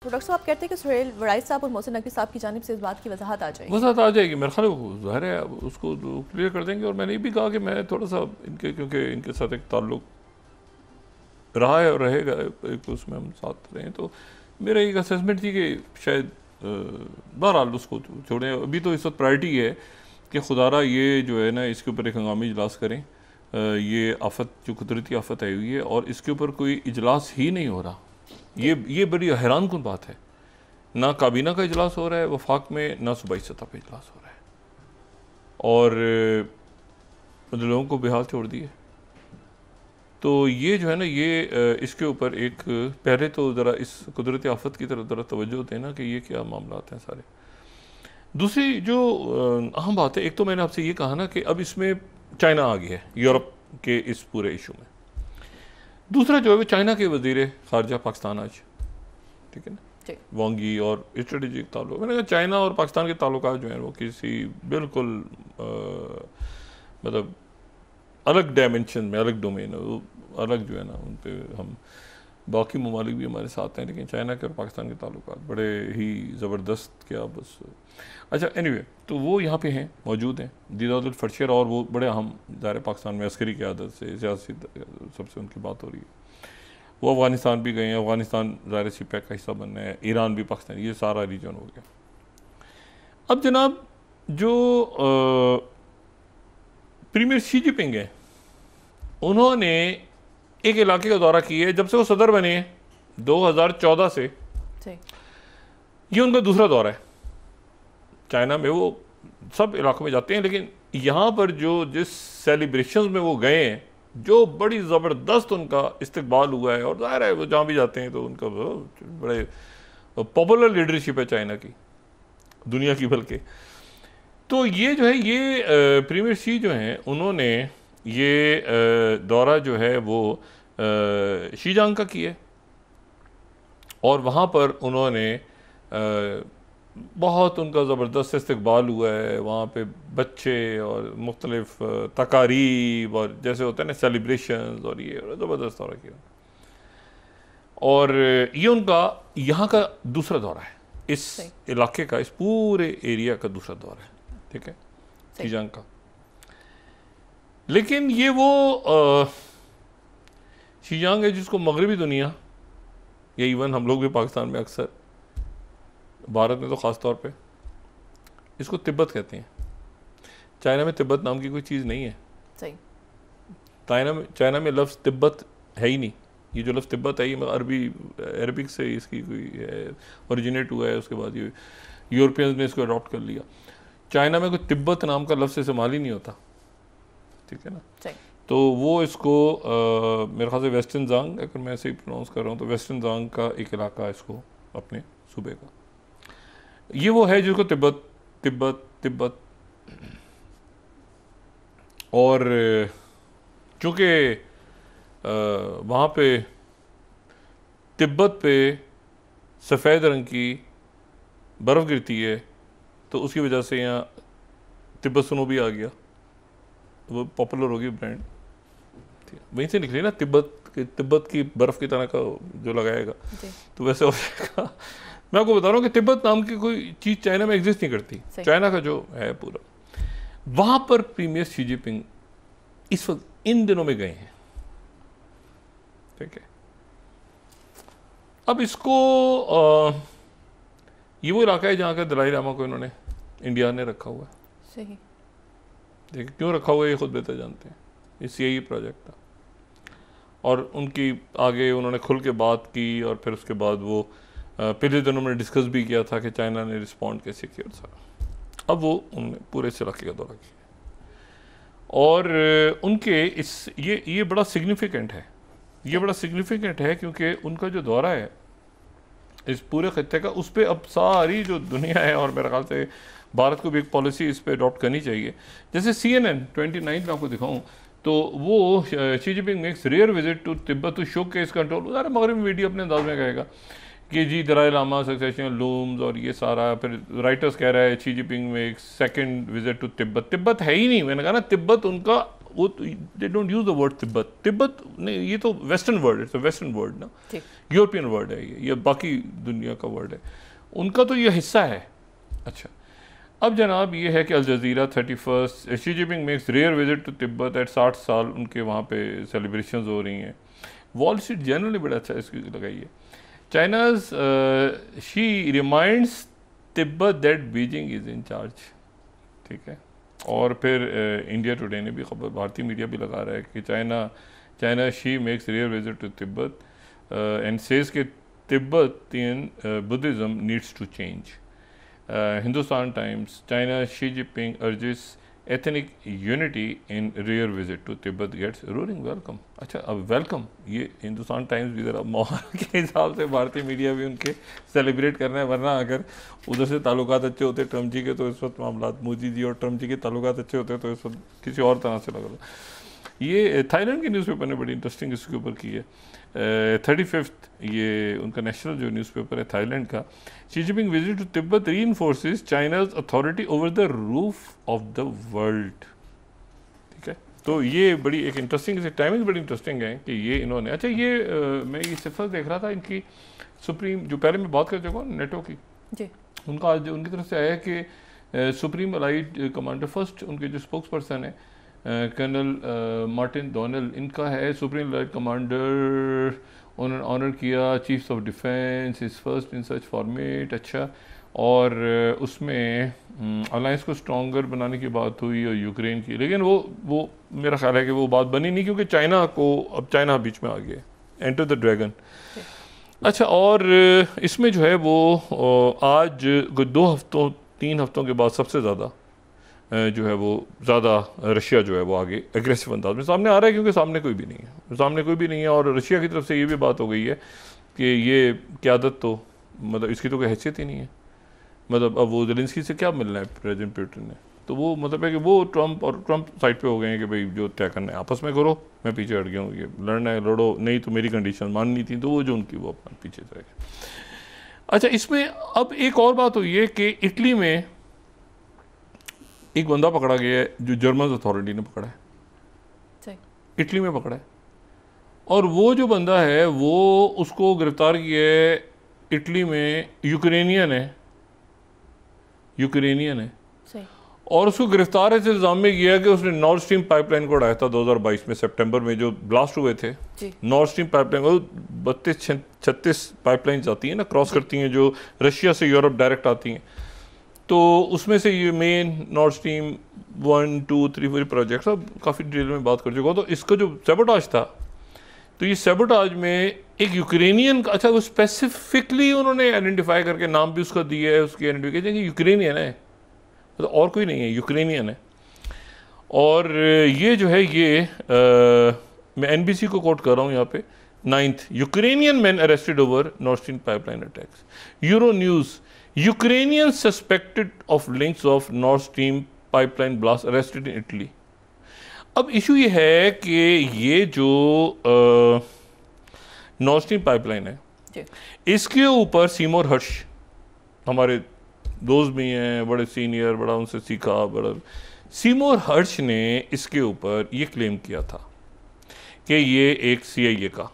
तो डॉक्टर साहब कहते हैं कि सुहेल वराइद साहब और मोहसिन नकवी साहब की जानिब से इस बात की वजाहत आ जाएगी। वजाहत आ जाएगी, मेरे ख्याल ज़ाहिर है उसको क्लियर कर देंगे। और मैंने ये भी कहा कि मैं थोड़ा सा इनके, क्योंकि इनके साथ एक ताल्लुक़ रहा है और रहेगा, एक उसमें हम साथ रहें, तो मेरा एक असेसमेंट थी कि शायद बहरहाल उसको छोड़ें। अभी तो इस वक्त प्रायोरिटी है कि खुदारा ये जो है ना इसके ऊपर एक हंगामी इजलास करें। ये आफत जो कुदरती आफत आई हुई है और इसके ऊपर कोई इजलास ही नहीं हो रहा, ये बड़ी हैरान कुन बात है। ना काबीना का इजलास हो रहा है वफाक में, ना सूबाई सतह पर इजलास हो रहा है, और मतलब लोगों को बेहाल छोड़ दिए। तो ये जो है ना ये इसके ऊपर एक पहले तो ज़रा इस कुदरती आफत की तरफ ज़रा तवज्जो देना कि ये क्या मामला हैं सारे। दूसरी जो अहम बात है, एक तो मैंने आपसे ये कहा ना कि अब इसमें चाइना आ गया है यूरोप के इस पूरे इशू में। दूसरा जो है वो चाइना के वज़ीर ख़ारजा पाकिस्तान आज, ठीक है ना, वांगी, और स्ट्रेटेजिक ताल्लुक। मैंने कहा चाइना और पाकिस्तान के ताल्लुकात जो हैं वो किसी बिल्कुल मतलब अलग डायमेंशन में, अलग डोमेन, वो अलग जो है ना उन पर हम बाकी ममालिक भी हमारे साथ हैं, लेकिन चाइना के और पाकिस्तान के ताल्लुकात बड़े ही ज़बरदस्त, क्या बस। अच्छा एनीवे, तो वो यहाँ पे हैं, मौजूद हैं दीदारुल फर्शर, और वो बड़े अहम ज़ाहिर पाकिस्तान में अस्करी क़यादत से सियासी सबसे उनकी बात हो रही है। वो अफ़गानिस्तान भी गए हैं, अफ़गानिस्तान ज़ाहिर सीपैक का हिस्सा बनना है, ईरान भी, पाकिस्तान, ये सारा रीजन हो गया। अब जनाब जो प्रीमियर शी जिनपिंग हैं, उन्होंने एक इलाके का दौरा किया है जब से वो सदर बने हैं 2014 से। ये उनका दूसरा दौरा है चाइना में। वो सब इलाकों में जाते हैं, लेकिन यहाँ पर जो जिस सेलिब्रेशंस में वो गए हैं, जो बड़ी ज़बरदस्त उनका इस्तकबाल हुआ है, और ज़ाहिर है वो जहाँ भी जाते हैं तो उनका बड़े पॉपुलर लीडरशिप है चाइना की, दुनिया की बल्कि। तो ये जो है ये प्रीमियर शी जो हैं उन्होंने ये दौरा जो है वो शीजांग का किया, और वहाँ पर उन्होंने बहुत उनका ज़बरदस्त इस्तकबाल हुआ है। वहाँ पे बच्चे और मुख्तलिफ तकारीब और जैसे होता है ना सेलिब्रेशंस, और ये ज़बरदस्त दौरा किया। और ये उनका यहाँ का दूसरा दौरा है, इस इलाके का, इस पूरे एरिया का दूसरा दौरा है, ठीक है, शीजांग का। लेकिन ये वो शीजांग है जिसको मगरबी दुनिया, या इवन हम लोग भी पाकिस्तान में अक्सर, भारत में तो ख़ास तौर पे इसको तिब्बत कहते हैं। चाइना में तिब्बत नाम की कोई चीज़ नहीं है। सही। चाइना में लफ्ज़ तिब्बत है ही नहीं। ये जो लफ्ज़ तिब्बत है ये अरबिक से इसकी कोई ओरिजिनेट हुआ है, उसके बाद ये यूरोपियंस ने इसको अडॉप्ट कर लिया। चाइना में कोई तिब्बत नाम का लफ्ज़ इस्तेमाल ही नहीं होता, ठीक है ना। तो वो इसको मेरे ख्याल से वेस्टर्न ज़ांग, अगर मैं ऐसे ही प्रोनाउंस कर रहा हूँ तो वेस्टर्न ज़ांग का एक इलाका इसको अपने सूबे का, ये वो है जिसको तिब्बत तिब्बत तिब्बत। और चूँकि वहाँ पे तिब्बत पे सफ़ेद रंग की बर्फ़ गिरती है, तो उसकी वजह से यहाँ तिब्बत स्नो भी आ गया, वो पॉपुलर होगी ब्रांड, वहीं से निकली ना तिब्बत की बर्फ़ की तरह का जो लगाएगा तो वैसे हो जाएगा। मैं आपको बता रहा हूँ कि तिब्बत नाम की कोई चीज़ चाइना में एग्जिस्ट नहीं करती। चाइना का जो है पूरा, वहाँ पर प्रीमियर शी जिनपिंग इस वक्त इन दिनों में गए हैं, ठीक है। अब इसको ये वो इलाका है जहाँ का दलाई लामा को इन्होंने, इंडिया ने रखा हुआ है। सही। देखिए क्यों रखा हुआ है ये खुद बेहतर जानते हैं। इस यही प्रोजेक्ट था, और उनकी आगे उन्होंने खुल के बात की, और फिर उसके बाद वो पिछले दिनों में डिस्कस भी किया था कि चाइना ने रिस्पॉन्ड कैसे किया सारा। अब वो उन्होंने पूरे इस इलाके का दौरा किया, और उनके इस ये बड़ा सिग्निफिकेंट है, ये बड़ा सिग्निफिकेंट है क्योंकि उनका जो दौरा है इस पूरे खत्ते का, उस पर अब सारी जो दुनिया है, और मेरे ख्याल से भारत को भी एक पॉलिसी इस पर अडॉप्ट करनी चाहिए। जैसे CNN 29 में आपको दिखाऊँ तो वो Xi Jinping makes rare visit to Tibet to showcase control. सारे मगरबी मीडिया अपने अंदाज में कहेगा कि जी दलाई लामा सक्सेशन लूम्स और ये सारा, फिर राइटर्स कह रहा है शी जिनपिंग में एक second visit to Tibet. Tibet है ही नहीं। मैंने कहा ना तिब्बत उनका वो they don't use the word Tibet. Tibet नहीं, ये तो वेस्टर्न वर्ड है, इट्स अ वेस्टर्न वर्ड ना, यूरोपियन वर्ड है ये बाकी दुनिया का वर्ड है, उनका तो ये हिस्सा है। अच्छा, अब जनाब ये है कि Al Jazeera 31 Xi Jinping makes rare visit to Tibet at 60 साल उनके वहाँ पे सेलिब्रेशंस हो रही हैं। वॉल स्ट्रीट जर्नल ने बड़ा अच्छा इसकी लगाई है। China's she reminds Tibet that Beijing is in charge, ठीक है। और फिर इंडिया टुडे ने भी खबर, भारतीय मीडिया भी लगा रहा है कि China Xi makes rare visit to Tibet and says कि Tibetan Buddhism needs to change. Hindustan Times, China Xi Jinping urges ethnic unity in rare visit to Tibet gets roaring welcome. अच्छा, अब वेलकम ये हिंदुस्तान टाइम्स भी ज़रा माहौल के हिसाब से भारतीय मीडिया भी उनके सेलिब्रेट करना है, वरना अगर उधर से ताल्लुकात अच्छे होते ट्रम्प जी के तो इस वक्त मामला, मोदी जी और ट्रम्प जी के ताल्लुकात अच्छे होते तो इस वक्त किसी और तरह से लगा। ये थाईलैंड के न्यूज़पेपर ने बड़ी इंटरेस्टिंग इसके ऊपर की है। 35 ये उनका नेशनल जो न्यूज़पेपर है थाईलैंड का। Xi Jinping visit to Tibet reinforces China's authority over the roof of the world, ठीक है। तो ये बड़ी एक इंटरेस्टिंग टाइमिंग बड़ी इंटरेस्टिंग है कि ये इन्होंने, अच्छा ये मैं ये सिफर देख रहा था इनकी सुप्रीम, जो पहले मैं बात कर चुका हूँ नेटो की जी, उनका आज उनकी तरफ से आया है कि सुप्रीम अलाइड कमांडर फर्स्ट उनके जो स्पोक्स पर्सन है कर्नल मार्टिन डोनल, इनका है सुप्रीम अलाइड कमांडर, उन्होंने ऑनर किया chiefs of defence is first in such format. अच्छा, और उसमें अलायंस को स्ट्रॉन्गर बनाने की बात हुई और यूक्रेन की, लेकिन वो मेरा ख्याल है कि वो बात बनी नहीं क्योंकि चाइना को, अब चाइना बीच में आ गया, एंटर द ड्रैगन। अच्छा, और इसमें जो है वो आज 2-3 हफ्तों के बाद सबसे ज़्यादा जो है वो ज़्यादा रशिया जो है वो आगे एग्रेसिव अंदाज में सामने आ रहा है, क्योंकि सामने कोई भी नहीं है, और रशिया की तरफ से ये भी बात हो गई है कि ये क़यादत तो मतलब इसकी तो कोई हैसियत ही नहीं है, मतलब अब वो ज़ेलेंस्की से क्या मिलना है प्रेसिडेंट पुतिन ने, तो वो मतलब है कि वो ट्रम्प साइड पे हो गए हैं कि भाई जो तय करना है आपस में करो, मैं पीछे हट गया हूँ, ये लड़ना है लड़ो, नहीं तो मेरी कंडीशन माननी थी, तो वो जो उनकी वो अपना पीछे रह गए। अच्छा, इसमें अब एक और बात हुई है कि इटली में एक बंदा पकड़ा गया है जो जर्मन अथॉरिटी ने पकड़ा है, इटली में पकड़ा है, और वो जो बंदा है वो उसको गिरफ्तार किया है इटली में, यूक्रेनियन है और उसको गिरफ्तार इस इल्ज़ाम में किया कि उसने नॉर्थ स्ट्रीम पाइपलाइन को उड़ाया था 2022 में सितंबर में जो ब्लास्ट हुए थे। नॉर्थ स्ट्रीम पाइपलाइन वो 32-36 पाइपलाइन आती हैं ना, क्रॉस करती हैं, जो रशिया से यूरोप डायरेक्ट आती हैं, तो उसमें से ये मेन नॉर्थ स्ट्रीम 1, 2, 3, 4 प्रोजेक्ट्स, अब काफ़ी डिटेल में बात कर चुका हूँ। तो इसका जो सेबोटाज था, तो ये सेबोटाज में एक यूक्रेनियन का, अच्छा वो स्पेसिफिकली उन्होंने आइडेंटिफाई करके नाम भी उसका दिया है, उसकी आइडेंटिफिकेशन यूक्रेनियन है, तो और कोई नहीं है, यूक्रेनियन है। और ये जो है ये मैं NBC को कोट कर रहा हूँ यहाँ पे, 9th Ukrainian man arrested over north stream pipeline attacks. Euro news, Ukrainian suspected of links of north stream pipeline blast arrested in Italy. अब इशू ये है कि ये जो नॉर्थ स्ट्रीम पाइपलाइन है, इसके ऊपर सीमोर हर्ष हमारे दोस्त भी हैं, बड़े सीनियर, बड़ा उनसे सीखा, बड़ा सीमोर हर्ष ने इसके ऊपर ये क्लेम किया था कि ये एक CIA का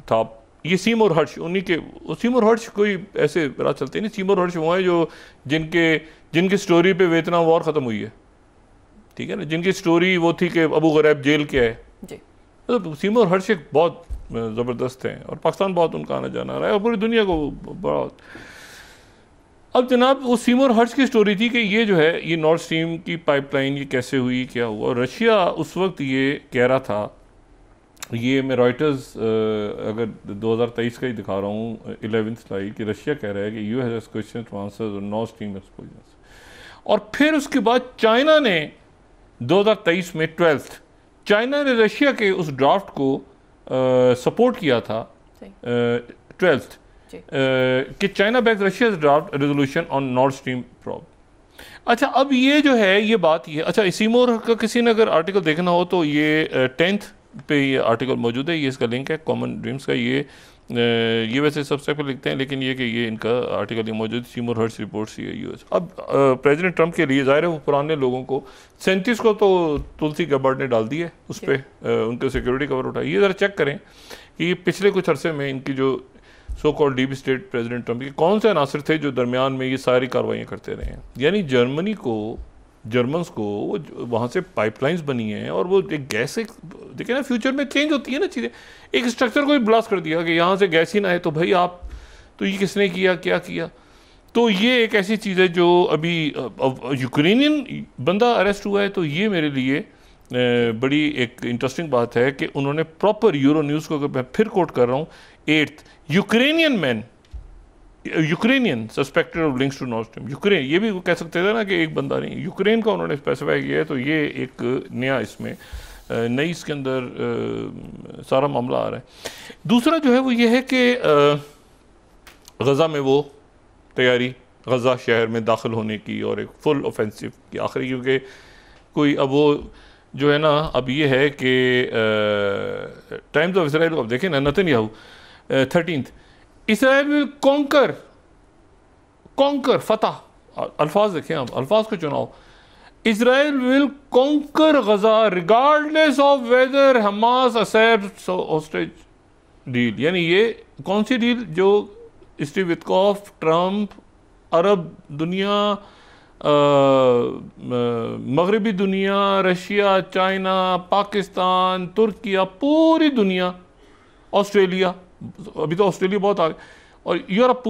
था। ये सीमोर हर्ष उन्हीं के, सीमोर हर्ष कोई ऐसे राह चलते नहीं, सीमोर हर्ष वो हैं जो जिनके स्टोरी पे वियतनाम वॉर ख़त्म हुई है, ठीक है ना, जिनकी स्टोरी वो थी कि अबू गरैब जेल के आए, मतलब सीमोर हर्ष एक बहुत ज़बरदस्त हैं और पाकिस्तान बहुत उनका आना जाना रहा है और पूरी दुनिया को बहुत। अब जनाब वो सीमोर हर्ष की स्टोरी थी कि ये जो है ये नॉर्थ स्ट्रीम की पाइपलाइन ये कैसे हुई, क्या हुआ। और रशिया उस वक्त ये कह रहा था, ये मैं रॉयटर्स अगर 2023 का ही दिखा रहा हूँ 11th स्लाइड, कि रशिया कह रहा है कि US has question to answer North Stream explosion. और फिर उसके बाद चाइना ने 2023 में 12th चाइना ने रशिया के उस ड्राफ्ट को सपोर्ट किया था 12th कि China backs Russia draft resolution on North Stream probe. अच्छा, अब ये जो है ये बात ये, अच्छा सीमोर का किसी ने अगर आर्टिकल देखना हो तो ये 10th पे ये आर्टिकल मौजूद है, ये इसका लिंक है कॉमन ड्रीम्स का, ये ये वैसे सब्सटेक पर लिखते हैं, लेकिन ये कि ये इनका आर्टिकल ये मौजूद सीमोर हर्ट्स रिपोर्ट सी है यूएस। अब प्रेसिडेंट ट्रंप के लिए ज़ाहिर है वो पुराने लोगों को 37 को तो तुलसी गबार्ड ने डाल दी है उस पर, उनके सिक्योरिटी कवर उठाई। ये ज़रा चेक करें कि पिछले कुछ अरसे में इनकी जो so called deep state president Trump के कौन से अनासर थे जो दरमियान में ये सारी कार्रवाइयाँ करते रहे हैं। यानी जर्मन्स को वहाँ से पाइपलाइंस बनी हैं और वो एक गैस एक देखिए ना फ्यूचर में चेंज होती है ना चीज़ें। एक स्ट्रक्चर को भी ब्लास्ट कर दिया कि यहाँ से गैस ही ना आए, तो भाई आप तो ये किसने किया, क्या किया। तो ये एक ऐसी चीज़ है जो अभी यूक्रेनियन बंदा अरेस्ट हुआ है, तो ये मेरे लिए बड़ी एक इंटरेस्टिंग बात है कि उन्होंने प्रॉपर यूरो न्यूज़ को, मैं फिर कोट कर रहा हूँ, 8th Ukrainian suspected of links to North Stream. Ukraine, ये भी कह सकते थे ना कि एक बंदा नहीं, यूक्रेन का उन्होंने स्पेसिफाई किया है। तो ये एक नया इसमें नई इसके अंदर सारा मामला आ रहा है। दूसरा जो है वो ये है कि गज़ा में वो तैयारी, गज़ा शहर में दाखिल होने की और एक फुल ऑफेंसिव की आखिरी, क्योंकि कोई अब वो जो है ना अब ये है कि टाइम्स ऑफ इसराइल, अब देखें ना Netanyahu 13th Israel will conquer फतह, अल्फाज देखें आप, अल्फाज को चुनाव, Israel will conquer Gaza regardless of whether Hamas accepts hostage deal. यानी ये कौन सी डील जो स्टीव विटकॉफ, ट्रंप, अरब दुनिया, मगरबी दुनिया, रशिया, चाइना, पाकिस्तान, तुर्किया, पूरी दुनिया, ऑस्ट्रेलिया, अभी तो ऑस्ट्रेलिया बहुत आगे, और यूरोप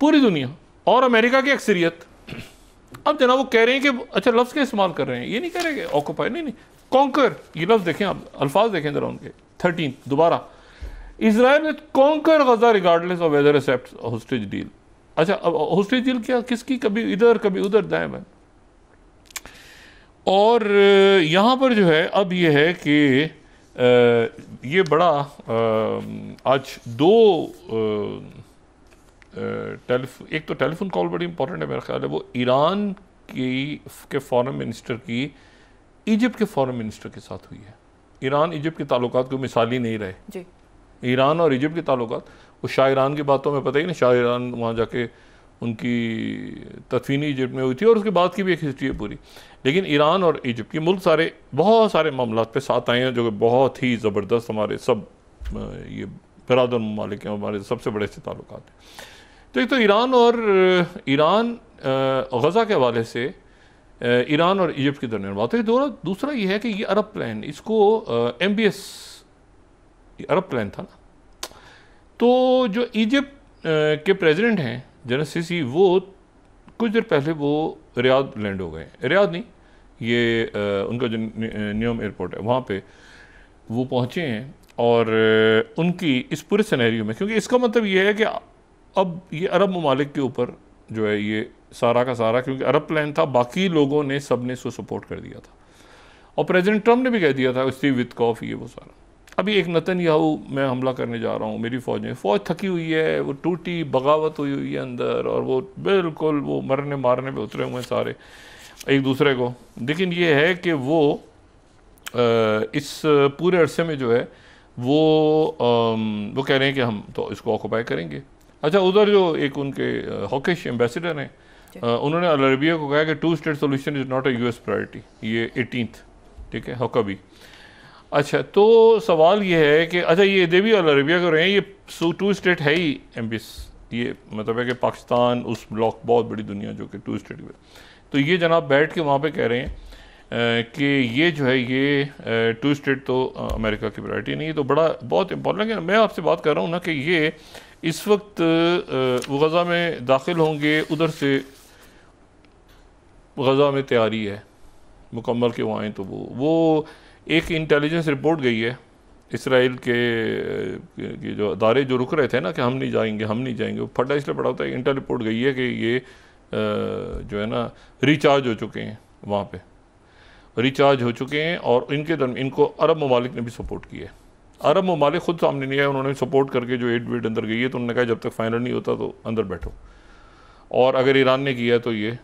पूरी दुनिया और अमेरिका की अक्सरियत। अब जनाब वो कह रहे हैं कि अच्छा लफ्ज़ के इस्तेमाल कर रहे हैं, ये नहीं कह रहे कि ऑक्यूपाई, नहीं कॉन्कर, ये लफ्ज़ देखें आप, अल्फाज देखें जरा उनके। 13 दोबारा, Israel will conquer Gaza regardless of whether accepts hostage deal. अच्छा अब होस्टेज डील क्या, किसकी, कभी इधर कभी उधर, दाएं बाएं। और यहाँ पर जो है अब ये है कि ये बड़ा आज दो एक तो टेलीफोन कॉल बड़ी इंपॉर्टेंट है मेरा ख्याल है, वो ईरान के फॉरेन मिनिस्टर की इजिप्ट के फॉरेन मिनिस्टर के साथ हुई है। ईरान इजिप्ट के ताल्लुकात कोई मिसाली नहीं रहे जी। ईरान और इजिप्ट के ताल्लुकात, वो शाह ईरान की बातों में पता ही नहीं, शाह ईरान वहाँ जाके उनकी तदफीनी इजिप्ट में हुई थी और उसके बाद की भी एक हिस्ट्री है पूरी। लेकिन ईरान और इजिप्ट के मुल्क सारे बहुत सारे मामलात पे साथ आए हैं जो कि बहुत ही ज़बरदस्त, हमारे सब ये बरादर ममालिक हैं, हमारे सबसे बड़े से ताल्लुकात हैं। तो एक तो ईरान गज़ा के हवाले से ईरान और इजिप्ट के दरमियान बात है। दूसरा ये है कि ये अरब प्लान, इसको MBS अरब प्लान था ना, तो जो इजिप्ट के प्रेसिडेंट हैं जनरल सीसी, वो कुछ देर पहले वो रियाद लैंड हो गए, रियाद नहीं, ये उनका जो न्यूम एयरपोर्ट है वहाँ पे वो पहुँचे हैं। और उनकी इस पूरे सिनेरियो में, क्योंकि इसका मतलब ये है कि अब ये अरब ममालिक के ऊपर जो है ये सारा का सारा, क्योंकि अरब प्लान था, बाकी लोगों ने सब ने इसको सपोर्ट कर दिया था और प्रेसिडेंट ट्रंप ने भी कह दिया था स्टीव विटकॉफ ये वो सारा। अभी एक नेतन्याहू, मैं हमला करने जा रहा हूँ, मेरी फ़ौज थकी हुई है, वो टूटी, बगावत हुई है अंदर, और वो बिल्कुल वो मरने मारने पे उतरे हुए हैं सारे एक दूसरे को। लेकिन ये है कि वो इस पूरे अरसे में जो है वो कह रहे हैं कि हम तो इसको ऑक्यूपाई करेंगे। अच्छा उधर जो एक उनके हॉकिश एम्बेसडर हैं, उन्होंने अल अरबिया को कहा कि 2 state solution is not a US priority, ये 18th, ठीक है, हॉकबी। अच्छा तो सवाल ये है कि अच्छा ये देवी अल अरबिया कर रहे हैं, ये 2 स्टेट है ही एम्बिस, ये मतलब है कि पाकिस्तान उस ब्लॉक, बहुत बड़ी दुनिया जो कि 2 स्टेट में, तो ये जनाब बैठ के वहाँ पे कह रहे हैं कि ये जो है ये 2 स्टेट तो अमेरिका की प्रायोरिटी नहीं है। तो बड़ा बहुत इंपॉर्टेंट है। मैं आपसे बात कर रहा हूँ ना कि ये इस वक्त वो गज़ा में दाखिल होंगे, उधर से गज़ा में तैयारी है मुकम्मल के वहाँ आएँ। तो वो एक इंटेलिजेंस रिपोर्ट गई है इसराइल के जो अदारे जो रुक रहे थे ना कि हम नहीं जाएंगे, वो फटा इसलिए पड़ा होता है। इंटेल रिपोर्ट गई है कि ये जो है ना रिचार्ज हो चुके हैं, वहाँ पे रिचार्ज हो चुके हैं, और इनको अरब ममालिक ने भी सपोर्ट किया है। अरब ममालिक खुद सामने नहीं आए, उन्होंने सपोर्ट करके जो एड अंदर गई है, तो उन्होंने कहा जब तक फाइनल नहीं होता तो अंदर बैठो। और अगर ईरान ने किया तो ये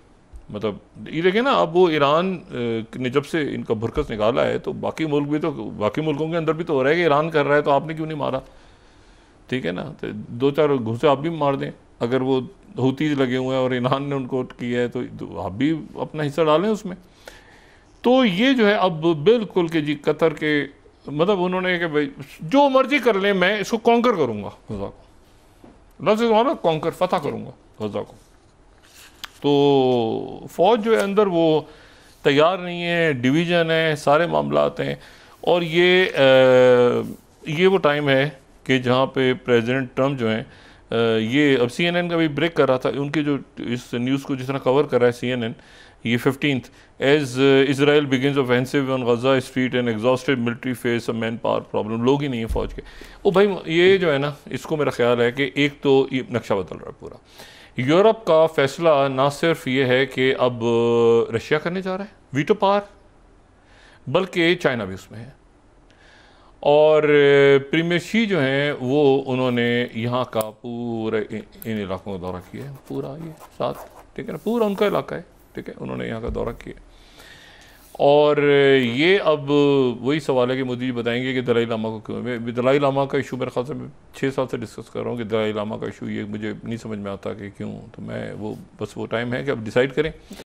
मतलब ये देखें ना, अब वो ईरान ने जब से इनका भुरकस निकाला है तो बाकी मुल्क भी तो, बाकी मुल्कों के अंदर भी तो हो रहा है कि ईरान कर रहा है तो आपने क्यों नहीं मारा, ठीक है ना, तो 2-4 घुसे आप भी मार दें, अगर वो हूतीज लगे हुए हैं और ईरान ने उनको किया है तो आप भी अपना हिस्सा डालें उसमें। तो ये जो है अब बिल्कुल कि जी कतर के मतलब उन्होंने कि भाई जो मर्जी कर लें, मैं इसको कॉन्कर करूँगा गजा को, लफ्ज़ वाला कॉन्कर, फतह करूँगा गजा को। तो फ़ौज जो है अंदर वो तैयार नहीं है, डिवीज़न है, सारे मामलात हैं। और ये वो टाइम है कि जहाँ पे प्रेसिडेंट ट्रम्प जो हैं, ये अब CNN का भी ब्रेक कर रहा था, उनके जो इस न्यूज़ को जिस तरह कवर कर रहा है CNN, ये 15th, as Israel begins offensive on Gaza street and exhausted military face a manpower problem. लोग ही नहीं है फ़ौज के। ओ भाई ये जो है ना, इसको मेरा ख्याल है कि एक तो ये नक्शा बदल रहा है पूरा। यूरोप का फैसला ना सिर्फ ये है कि अब रशिया करने जा रहा है वीटो पावर, बल्कि चाइना भी उसमें है। और प्रीमियर शी जो हैं वो उन्होंने यहाँ का पूरे इन इलाकों का दौरा किया है, पूरा ये साथ, ठीक है ना, पूरा उनका इलाका है, ठीक है, उन्होंने यहाँ का दौरा किया। और ये अब वही सवाल है कि मोदी जी बताएंगे कि दलाई लामा को क्यों। मैं दलाई लामा का इशू मेरे ख्याल से 6 साल से डिस्कस कर रहा हूँ कि दलाई लामा का इशू ये मुझे नहीं समझ में आता कि क्यों। तो मैं वो बस वो टाइम है कि अब डिसाइड करें।